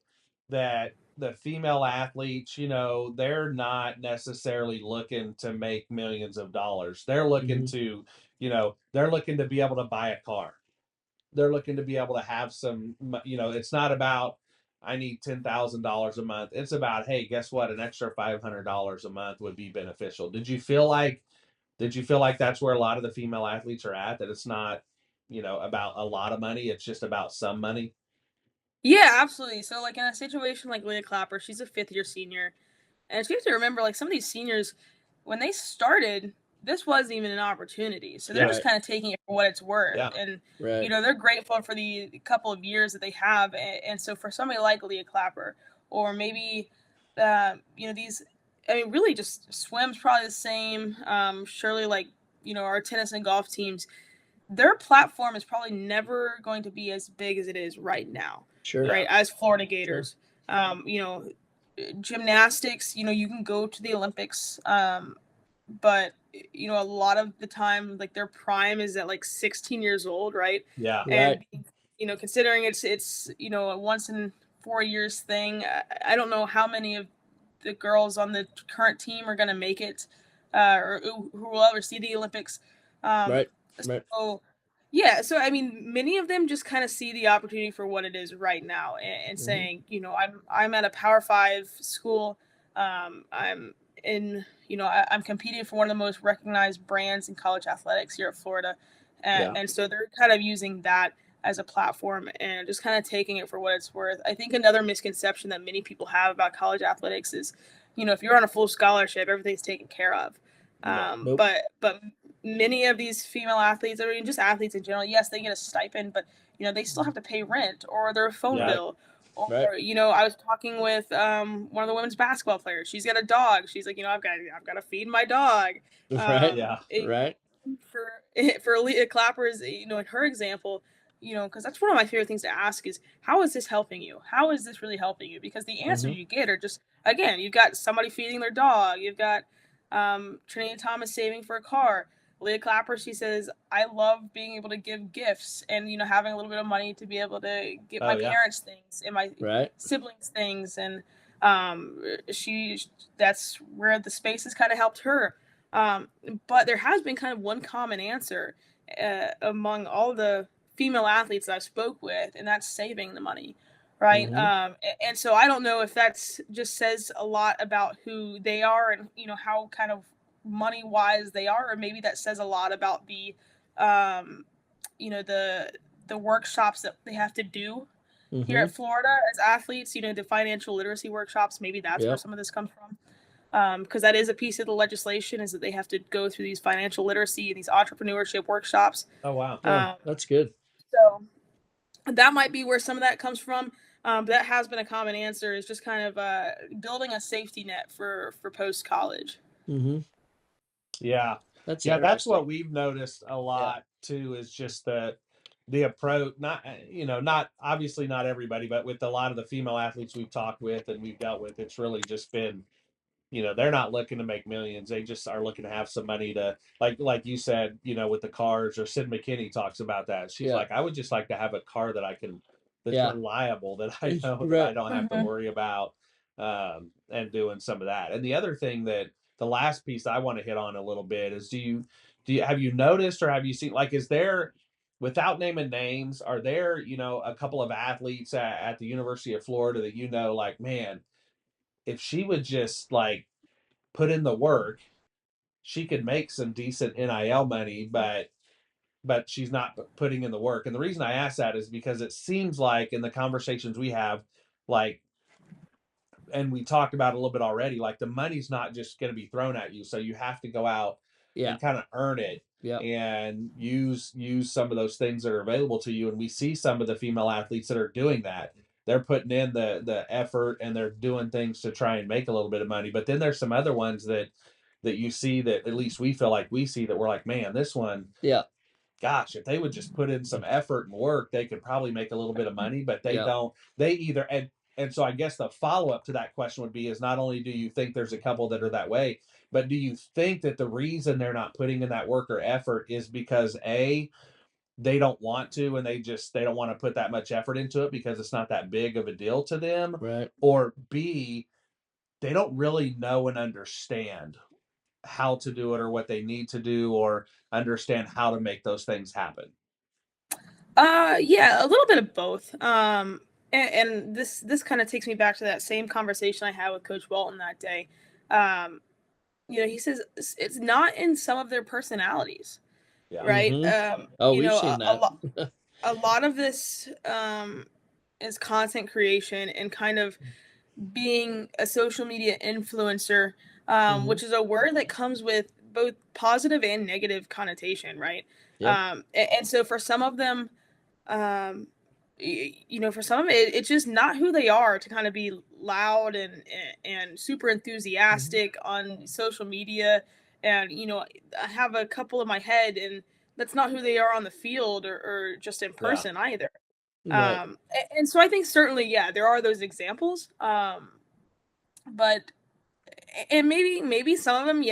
that the female athletes, they're not necessarily looking to make millions of dollars. They're looking to, they're looking to be able to buy a car. They're looking to be able to have some, it's not about, I need $10,000 a month. It's about, hey, guess what? An extra $500 a month would be beneficial. Did you feel like that's where a lot of the female athletes are at? That it's not, about a lot of money. It's just about some money. Yeah, absolutely. So like in a situation like Leah Clapper, she's a 5th-year senior. And you have to remember, like, some of these seniors, when they started, this wasn't even an opportunity. So they're just kind of taking it for what it's worth. Yeah. And, they're grateful for the couple of years that they have. And so for somebody like Leah Clapper, or maybe, these, I mean, really just swim's probably the same. Surely, like, our tennis and golf teams, their platform is probably never going to be as big as it is right now. Sure. Right. As Florida Gators. Sure. Gymnastics, you can go to the Olympics, but a lot of the time, like, their prime is at like 16 years old, right? Yeah. And considering it's a once in 4 years thing, I don't know how many of the girls on the current team are going to make it, or who will ever see the Olympics. Right. So yeah, so I mean, many of them just kind of see the opportunity for what it is right now, and saying, I'm at a Power 5 school, I'm in, I'm competing for one of the most recognized brands in college athletics here at Florida, and so they're kind of using that as a platform and just kind of taking it for what it's worth. I think another misconception that many people have about college athletics is, if you're on a full scholarship, everything's taken care of. Nope. But many of these female athletes, I mean, just athletes in general, yes, they get a stipend, but they still have to pay rent or their phone bill. Or I was talking with one of the women's basketball players. She's got a dog. She's like, I've got to feed my dog. Right. For Leah Clapper's, in her example, because that's one of my favorite things to ask is, how is this helping you? How is this really helping you? Because the answers you get are just, again, you've got somebody feeding their dog. You've got Trinity Thomas saving for a car. Leah Clapper, she says, I love being able to give gifts and, having a little bit of money to be able to get my parents things and my siblings things. And that's where the space has kind of helped her. But there has been kind of one common answer among all the female athletes that I spoke with, and that's saving the money. Right. And so I don't know if that's just says a lot about who they are and, how kind of money wise they are, or maybe that says a lot about the, the workshops that they have to do here at Florida as athletes, the financial literacy workshops. Maybe that's where some of this comes from. Because that is a piece of the legislation, is that they have to go through these financial literacy, these entrepreneurship workshops. Oh, wow. That's good. So that might be where some of that comes from. That has been a common answer, is just kind of building a safety net for post-college. Yeah. That's what we've noticed a lot too, is just the approach, not obviously not everybody, but with a lot of the female athletes we've talked with and we've dealt with, it's really just been, they're not looking to make millions. They just are looking to have some money to, like you said, with the cars, or Sid McKinney talks about that. She's like, I would just like to have a car that that's reliable, that I know that I don't have to worry about, and doing some of that. And the other thing, that the last piece I want to hit on a little bit is, have you noticed, or have you seen, like, is there, without naming names, are there, a couple of athletes at the University of Florida that, like, man, if she would just, like, put in the work, she could make some decent NIL money, but she's not putting in the work. And the reason I ask that is because it seems like, in the conversations we have, like, and we talked about it a little bit already, like, the money's not just going to be thrown at you. So you have to go out and kind of earn it. Yeah. And use some of those things that are available to you. And we see some of the female athletes that are doing that. They're putting in the effort and they're doing things to try and make a little bit of money. But then there's some other ones that you see that at least we feel like we see that we're like, man, this one, gosh, if they would just put in some effort and work, they could probably make a little bit of money, but they don't. They either, and so I guess the follow-up to that question would be, is not only do you think there's a couple that are that way, but do you think that the reason they're not putting in that work or effort is because A, they don't want to, and they don't want to put that much effort into it because it's not that big of a deal to them, right? Or B, they don't really know and understand how to do it or what they need to do or understand how to make those things happen? Yeah, a little bit of both. And this kind of takes me back to that same conversation I had with Coach Walton that day. He says it's not in some of their personalities, right? Mm-hmm. We've seen that. A lot of this is content creation and kind of being a social media influencer, which is a word that comes with both positive and negative connotation, right? Yep. And so for some of them, for some of it, it's just not who they are to kind of be loud and super enthusiastic on social media. And, I have a couple in my head, and that's not who they are on the field or just in person either. Right. And so I think certainly, there are those examples. But and maybe some of them,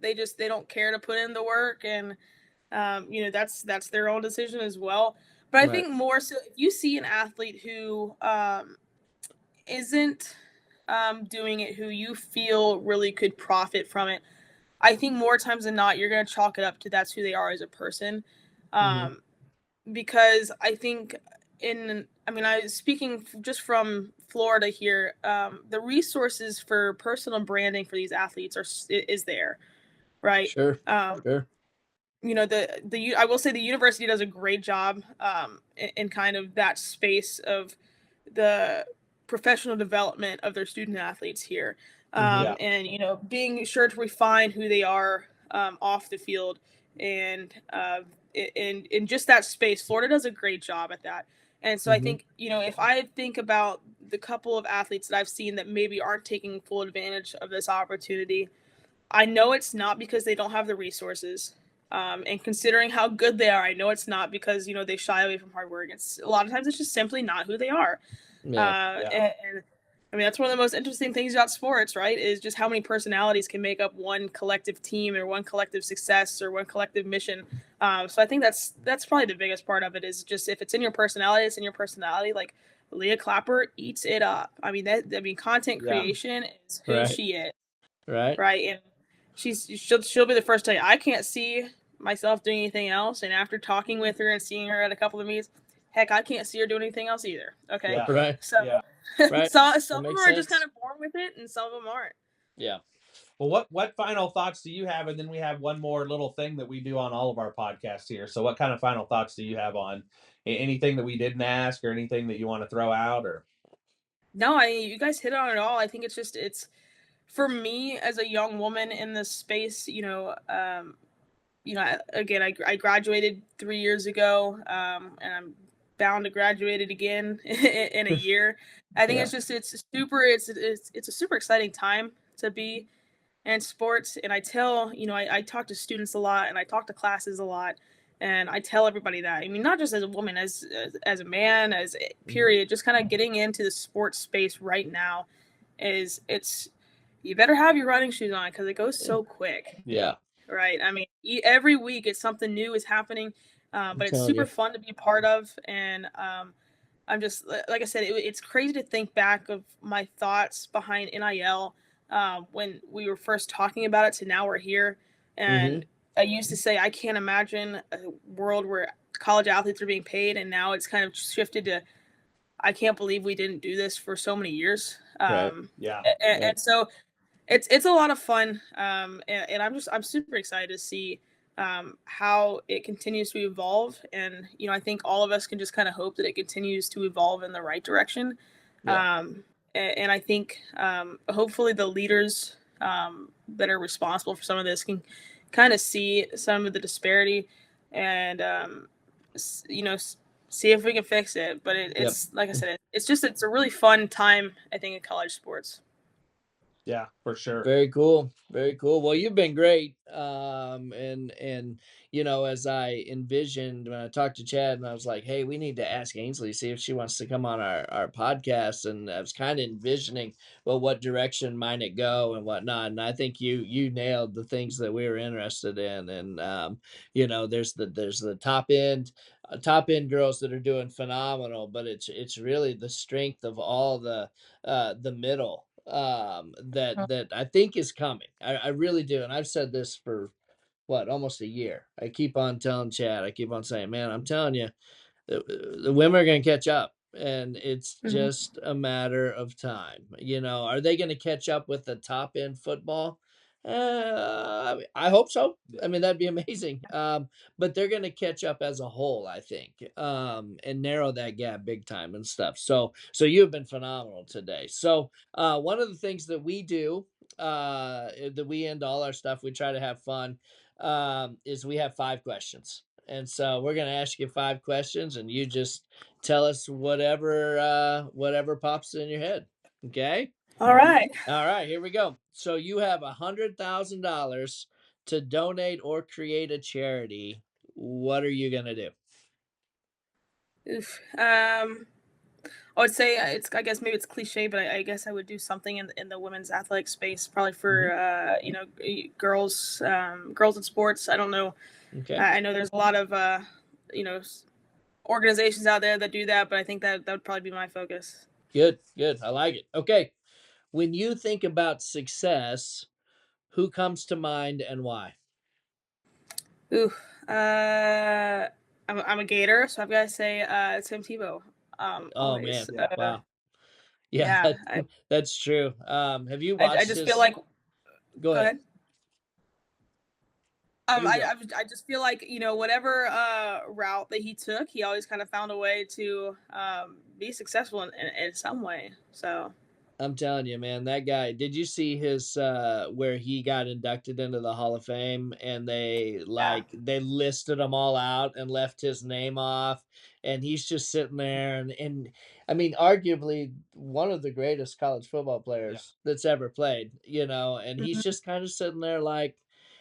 they don't care to put in the work, and that's their own decision as well. But I think more so if you see an athlete who isn't doing it, who you feel really could profit from it, I think more times than not you're going to chalk it up to that's who they are as a person. Because I think I was speaking just from Florida here. The resources for personal branding for these athletes is there, right? Sure. Sure. I will say the university does a great job in kind of that space of the professional development of their student athletes here, and being sure to refine who they are off the field, and in just that space, Florida does a great job at that. And so I think if I think about the couple of athletes that I've seen that maybe aren't taking full advantage of this opportunity, I know it's not because they don't have the resources. And considering how good they are, I know it's not because, they shy away from hard work. It's a lot of times it's just simply not who they are. And that's one of the most interesting things about sports, right? Is just how many personalities can make up one collective team or one collective success or one collective mission. So I think that's probably the biggest part of it, is just if it's in your personality, it's in your personality. Like Leah Clapper eats it up. Content creation is who she is. Right. Right. And she'll be the first to tell you, I can't see myself doing anything else. And after talking with her and seeing her at a couple of meets, heck, I can't see her doing anything else either. Okay. Yeah. Right. So right. some of them are just kind of born with it, and some of them aren't. Yeah. Well, what final thoughts do you have? And then we have one more little thing that we do on all of our podcasts here. So what kind of final thoughts do you have on anything that we didn't ask or anything that you want to throw out? Or no, you guys hit on it all. I think it's for me as a young woman in this space, again, I graduated 3 years ago, and I'm bound to graduate it again in a year. I think it's a super exciting time to be in sports. And I tell, I talk to students a lot, and I talk to classes a lot, and I tell everybody that. I mean, not just as a woman, as a man, as a period, just kind of getting into the sports space right now you better have your running shoes on, because it goes so quick. Yeah. Right. I mean, every week it's something new is happening, but it's super fun to be a part of. And I'm just, like I said, it's crazy to think back of my thoughts behind NIL when we were first talking about it to now we're here. And I used to say, I can't imagine a world where college athletes are being paid. And now it's kind of shifted to, I can't believe we didn't do this for so many years. And so it's a lot of fun. And I'm super excited to see how it continues to evolve. And, I think all of us can just kind of hope that it continues to evolve in the right direction. And I think hopefully the leaders that are responsible for some of this can kind of see some of the disparity and see if we can fix it. But it's like I said, it's a really fun time, I think, in college sports. Yeah, for sure. Very cool. Very cool. Well, you've been great. And as I envisioned when I talked to Chad, and I was like, hey, we need to ask Ainslie, see if she wants to come on our podcast. And I was kind of envisioning, well, what direction might it go and whatnot. And I think you nailed the things that we were interested in. And there's the top end girls that are doing phenomenal, but it's really the strength of all the middle that I think is coming. I really do. And I've said this for almost a year. I keep on telling Chad, I keep on saying, man, I'm telling you, the women are going to catch up, and it's just a matter of time. Are they going to catch up with the top end football? I hope so. I mean, that'd be amazing. But they're going to catch up as a whole, I think, and narrow that gap big time and stuff. So you've been phenomenal today. So one of the things that we do, that we end all our stuff, we try to have fun, is we have 5 questions. And so we're going to ask you 5 questions, and you just tell us whatever pops in your head. Okay? All right. Here we go. So you have $100,000 to donate or create a charity. What are you going to do? Oof. I would say I guess maybe it's cliche, but I guess I would do something in the women's athletic space, probably for girls in sports. I don't know. Okay. I know there's a lot of organizations out there that do that, but I think that would probably be my focus. Good. I like it. Okay. When you think about success, who comes to mind and why? Ooh, I'm a Gator, so I've got to say Tim Tebow. Always. Man, wow. Yeah, that's true. Have you watched? I just feel like. Go ahead. I just feel like whatever route that he took, he always kind of found a way to be successful in some way. So I'm telling you, man, that guy. Did you see his where he got inducted into the Hall of Fame, and they listed them all out and left his name off, and he's just sitting there, and I mean, arguably one of the greatest college football players that's ever played, and he's just kind of sitting there like.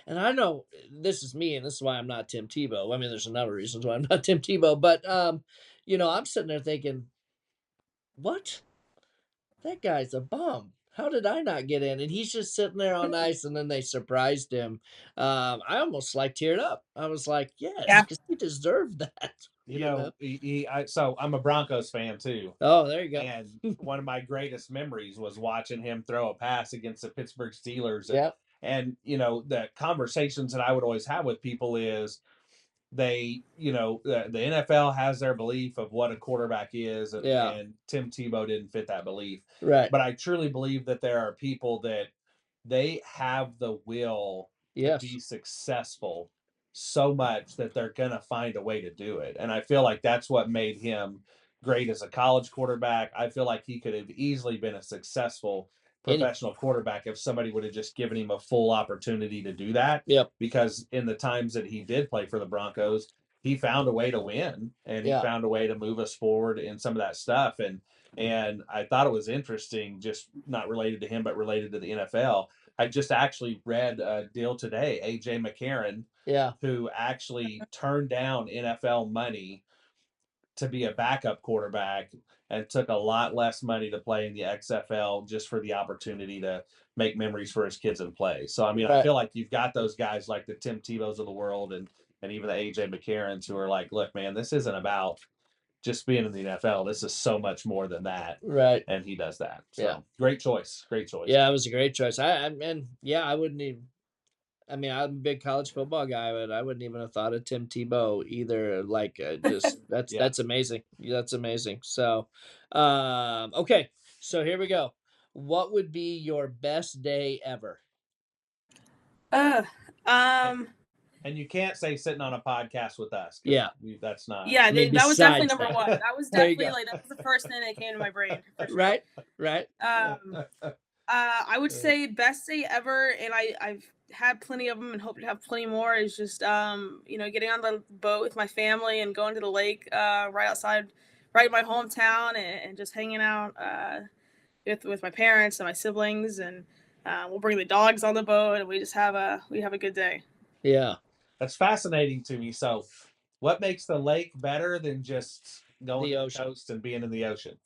And I know this is me, and this is why I'm not Tim Tebow. I mean, there's a number of reasons why I'm not Tim Tebow, but I'm sitting there thinking, what? That guy's a bum. How did I not get in? And he's just sitting there on ice, and then they surprised him. I almost teared up. I was like, yes, because he deserved that. So I'm a Broncos fan too. Oh, there you go. And one of my greatest memories was watching him throw a pass against the Pittsburgh Steelers. And the conversations that I would always have with people is the NFL has their belief of what a quarterback is, and Tim Tebow didn't fit that belief. Right. But I truly believe that there are people that they have the will to be successful so much that they're going to find a way to do it. And I feel like that's what made him great as a college quarterback. I feel like he could have easily been a successful professional quarterback if somebody would have just given him a full opportunity to do that. Because in the times that he did play for the Broncos, he found a way to win, and he found a way to move us forward in some of that stuff. And I thought it was interesting, just not related to him, but related to the NFL. I just actually read a deal today, AJ McCarron, who actually turned down NFL money to be a backup quarterback and took a lot less money to play in the XFL just for the opportunity to make memories for his kids and play. So, I mean, I feel like you've got those guys like the Tim Tebows of the world and even the AJ McCarrons who are like, look, man, this isn't about just being in the NFL. This is so much more than that. Right. And he does that. So great choice. Yeah, it was a great choice. I wouldn't even. I mean, I'm a big college football guy, but I wouldn't even have thought of Tim Tebow either. Like, just that's amazing. That's amazing. So, okay, so here we go. What would be your best day ever? And you can't say sitting on a podcast with us. That's not. Yeah, that was definitely number one. That was definitely that was the first thing that came to my brain. For sure. Right. I would say best day ever, and had plenty of them and hope to have plenty more is just getting on the boat with my family and going to the lake right in my hometown and just hanging out with my parents and my siblings, and we'll bring the dogs on the boat and we just have a good day. Yeah, that's fascinating to me. So what makes the lake better than just going to the coast and being in the ocean?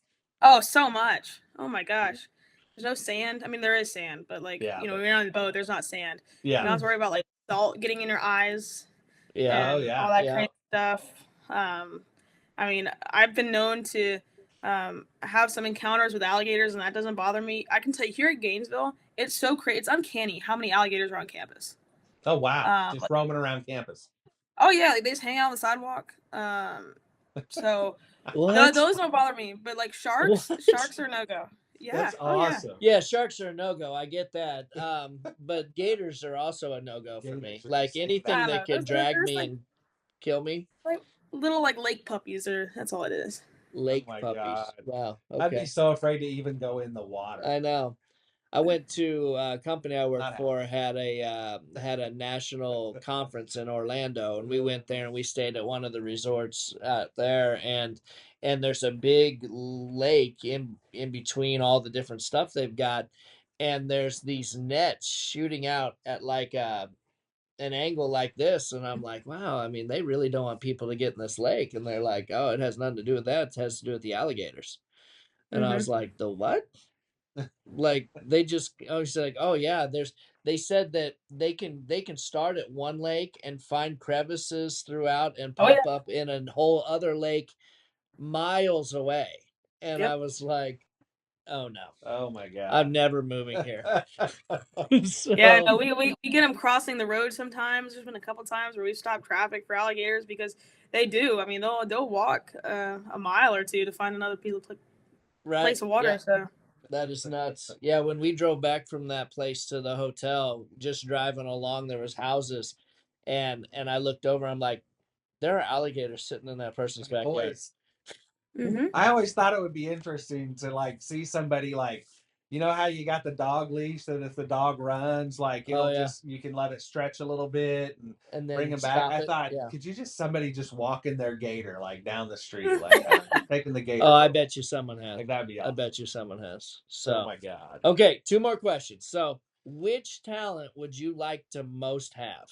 Oh, so much. Oh my gosh. There's no sand. I mean, there is sand, but when you're on the boat, there's not sand. Yeah. You don't have to worry about like salt getting in your eyes. Yeah. And all that crazy stuff. I mean, I've been known to have some encounters with alligators, and that doesn't bother me. I can tell you here at Gainesville, it's so crazy. It's uncanny how many alligators are on campus. Oh wow! Just roaming around campus. Oh yeah, like they just hang out on the sidewalk. So those don't bother me, but like sharks are no go. Yeah. That's awesome. Yeah, sharks are a no go. I get that. But gators are also a no go for me. Like anything that can drag me and kill me. Like little like lake puppies, that's all it is. Lake puppies. God. Wow. Okay. I'd be so afraid to even go in the water. I know. I went to a company I worked for had a national conference in Orlando, and we went there and we stayed at one of the resorts there, and there's a big lake in between all the different stuff they've got, and there's these nets shooting out at like an angle like this, and I'm like, wow, I mean, they really don't want people to get in this lake, and they're like, oh, it has nothing to do with that, it has to do with the alligators, and I was like, the what? Like they just like, oh yeah, they said that they can start at one lake and find crevices throughout and pop up in a whole other lake miles away. And I was like, oh no, oh my God, I'm never moving here. So, yeah, no, we get them crossing the road sometimes. There's been a couple times where we've stopped traffic for alligators because they do. I mean, they'll walk a mile or two to find another place of water. So that is nuts. Yeah, when we drove back from that place to the hotel, just driving along, there was houses, and I looked over. I'm like, there are alligators sitting in that person's backyard. Mm-hmm. I always thought it would be interesting to like see somebody like, you know how you got the dog leash that if the dog runs, like it'll you can let it stretch a little bit and then bring him back. I thought, could you somebody just walking their gator like down the street, like taking the gator? Oh, I bet you someone has. Like that'd be awesome. I bet you someone has. So, oh my God. Okay, 2 more questions. So, which talent would you like to most have?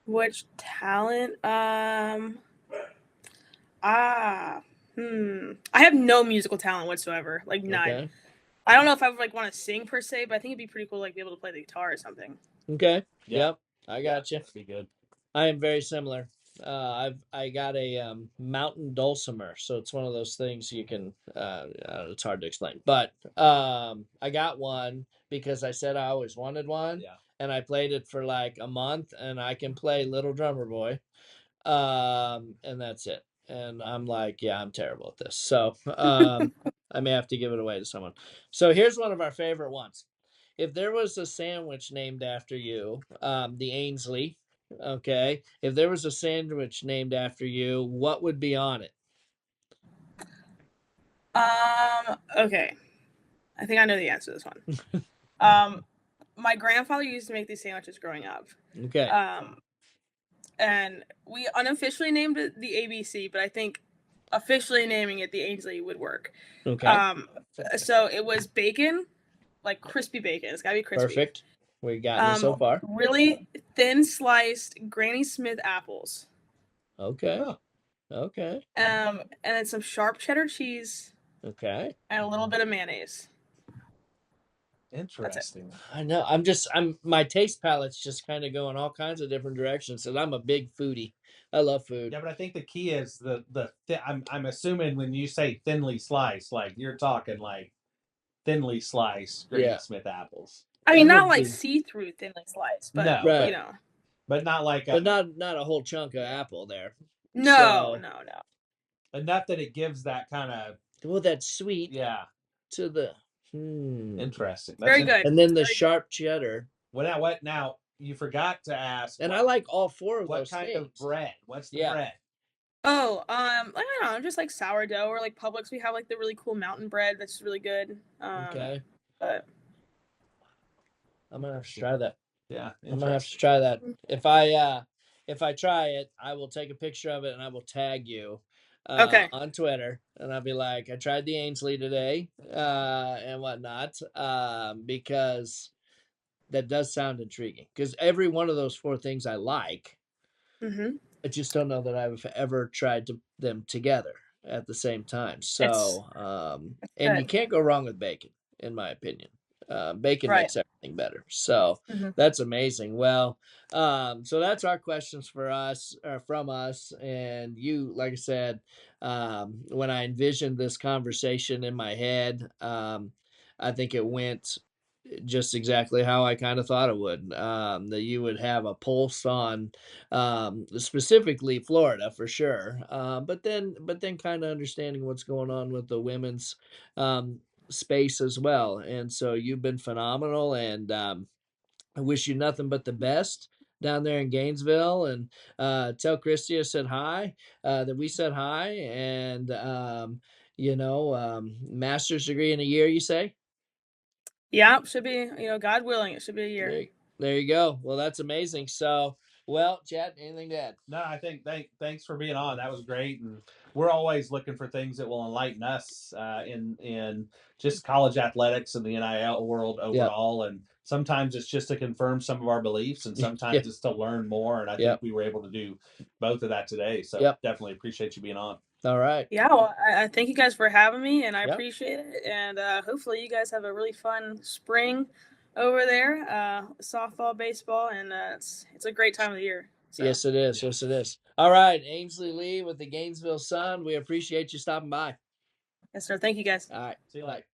Which talent? I have no musical talent whatsoever. Like none. Okay. I don't know if I would like want to sing per se, but I think it'd be pretty cool, like be able to play the guitar or something. Okay. Yep. I got you. That'd be good. I am very similar. I got a mountain dulcimer, so it's one of those things you can. It's hard to explain, but I got one because I said I always wanted one, and I played it for like a month, and I can play Little Drummer Boy, and that's it. And I'm like, yeah, I'm terrible at this, so I may have to give it away to someone. So here's one of our favorite ones. If there was a sandwich named after you, the Ainslie. Okay. If there was a sandwich named after you, what would be on it? Okay. I think I know the answer to this one. My grandfather used to make these sandwiches growing up. Okay. And we unofficially named it the ABC, but I think officially naming it the Ainslie would work. Okay. So it was bacon, like crispy bacon. It's gotta be crispy. Perfect. We got it so far. Really thin sliced Granny Smith apples. Okay. Okay. And then some sharp cheddar cheese. Okay. And a little bit of mayonnaise. Interesting. I know. My taste palette's just kind of going all kinds of different directions, and I'm a big foodie. I love food. Yeah, but I think the key is I'm assuming when you say thinly sliced, like you're talking like thinly sliced Granny Smith apples. I mean, not like see-through thinly sliced, but no, you know. But not like not a whole chunk of apple there. No. Enough that it gives that kind of that sweet. Yeah. To the interesting. That's very good. And then the sharp cheddar. What now? You forgot to ask. And I like all 4 of those. What kind of bread? What's the bread? Oh, I don't know, just like sourdough or like Publix. We have like the really cool mountain bread that's really good. Okay. But I'm gonna have to try that. Yeah, I'm gonna have to try that. If I try it, I will take a picture of it and I will tag you Okay. on Twitter, and I'll be like, I tried the Ainslie today, and whatnot, because that does sound intriguing. Because every one of those 4 things I like. Mm-hmm. I just don't know that I've ever tried them together at the same time. So, and you can't go wrong with bacon, in my opinion. Bacon Right. makes everything better. So Mm-hmm. that's amazing. Well, so that's our questions for us, or from us. And you, like I said, when I envisioned this conversation in my head, I think it went just exactly how I kind of thought it would. That you would have a pulse on, specifically Florida for sure. But then kind of understanding what's going on with the women's space as well. And so you've been phenomenal, and I wish you nothing but the best down there in Gainesville. And tell Christy I said hi, that we said hi, and master's degree in a year, you say? Yeah, should be, God willing, it should be a year. There you go. Well, that's amazing. So, well, Chad, anything to add? No, I think thanks for being on. That was great, and we're always looking for things that will enlighten us in just college athletics and the NIL world overall. Yep. And sometimes it's just to confirm some of our beliefs, and sometimes it's to learn more. And I think we were able to do both of that today. So definitely appreciate you being on. All right. Yeah, well, I thank you guys for having me, and I appreciate it. And hopefully you guys have a really fun spring over there, softball, baseball, and it's a great time of the year. So. Yes, it is. Yes, it is. All right, Ainslie Lee with the Gainesville Sun. We appreciate you stopping by. Yes, sir. Thank you, guys. All right. See you later.